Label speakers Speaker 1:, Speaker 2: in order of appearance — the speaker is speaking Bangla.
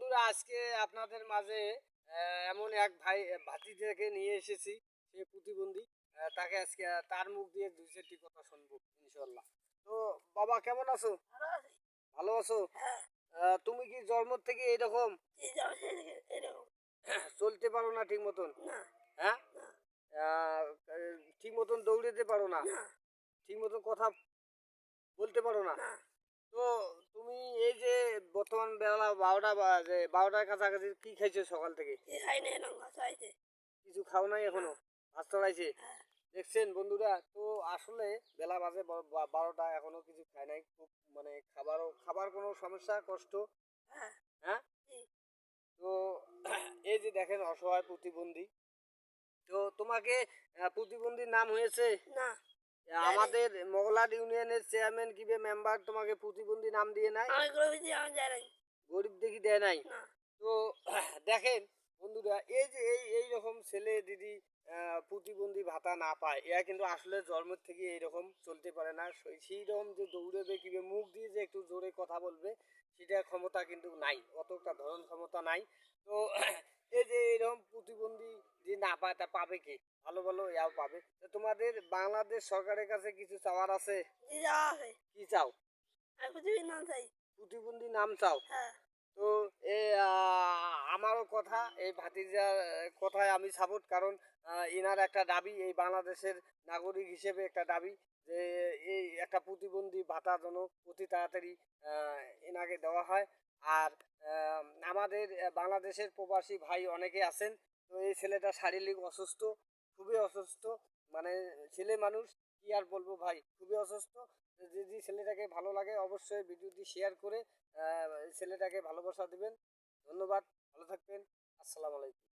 Speaker 1: বন্ধুরা, আজকে আপনাদের মাঝে এমন এক ভাতিজাকে নিয়ে এসেছি। সে প্রতিবন্ধী। তাকে আজকে তার মুখ দিয়ে দুই চারটি কথা শুনবো ইনশাল্লাহ। তো বাবা, কেমন আছো?
Speaker 2: ভালো আছি।
Speaker 1: ভালো আছো?
Speaker 2: হ্যাঁ,
Speaker 1: তুমি কি জন্ম থেকে এইরকম
Speaker 2: এই যাও সেদিকে এরকম।
Speaker 1: চলতে পারো না ঠিক মতন?
Speaker 2: না,
Speaker 1: হ্যাঁ।
Speaker 2: না,
Speaker 1: আহ, ঠিক মতন দৌড়াতে পারো না?
Speaker 2: না,
Speaker 1: ঠিক মতন কথা বলতে পারো না?
Speaker 2: না।
Speaker 1: তো তুমি এই যে বর্তমান বেলা 12টা বাজে, 12টার কাছাকাছি কি খাইছো সকাল থেকে?
Speaker 2: এ খাই না এরকম কথা হয়েছে।
Speaker 1: কিছু খাও নাই
Speaker 2: না,
Speaker 1: এখনো? ভাত চড়াইছে?
Speaker 2: হ্যাঁ,
Speaker 1: দেখছেন বন্ধুরা, তো আসলে বেলা বাজে 12টা, এখনো কিছু খায় নাই। খুব মানে খাবার কোনো সমস্যা, কষ্ট।
Speaker 2: হ্যাঁ,
Speaker 1: হ্যাঁ।
Speaker 2: জি,
Speaker 1: তো এই যে দেখেন, অসহায় প্রতিবন্ধী। তো তোমাকে প্রতিবন্ধীর নাম হয়েছে?
Speaker 2: না, দেয় নাই।
Speaker 1: আমাদের মগলাট ইউনিয়নের চেয়ারম্যান কিবে মেম্বার তোমাকে প্রতিবন্ধী নাম দিয়ে নাই?
Speaker 2: আমি করে দিচ্ছি, আমার দেয় নাই।
Speaker 1: গরিব দেখি দেয় নাই?
Speaker 2: না,
Speaker 1: তো দেখেন বন্ধুরা, এই যে এই রকম ছেলে দিদি প্রতিবন্ধী ভাতা না পায়, এরা কিন্তু আসলে জন্মের থেকে এইরকম চলতে পারে না। সেই রকম যে দৌড়েবে কিংবা মুখ দিয়ে যে একটু জোরে কথা বলবে, সেটার ক্ষমতা কিন্তু নাই, অতটা ধরন ক্ষমতা নাই। তো এই যে এইরকম প্রতিবন্ধী যে না পায়, তা পাবে কে? ভালো ভালো ইয়াও পাবে। তো তোমাদের বাংলাদেশ সরকারের কাছে কিছু চাওয়ার আছে?
Speaker 2: জি যাওয়া আছে।
Speaker 1: কি চাও?
Speaker 2: আমি পৃথিবীর নাম চাই।
Speaker 1: প্রতিবন্ধী নাম চাও?
Speaker 2: হ্যাঁ,
Speaker 1: তো এই আমারও কথা, এই ভাতিজার কথায় আমি সাপোর্ট। কারণ এনার একটা দাবি, এই বাংলাদেশের নাগরিক হিসেবে একটা দাবি যে এই একটা প্রতিবন্ধী ভাতা যেন অতি তাড়াতাড়ি এনাকে দেওয়া হয়। আর আহ, আমাদের বাংলাদেশের প্রবাসী ভাই অনেকে আছেন। তো এই ছেলেটা শারীরিক অসুস্থ, খুবই অসুস্থ। মানে ছেলে মানুষ, কি আর বলবো ভাই, খুবই অসুস্থ। যদি ছেলেটাকে ভালো লাগে, অবশ্যই ভিডিওটি শেয়ার করে ছেলেটাকে ভালোবাসা দিবেন। ধন্যবাদ। ভালো থাকবেন। আসসালামু আলাইকুম।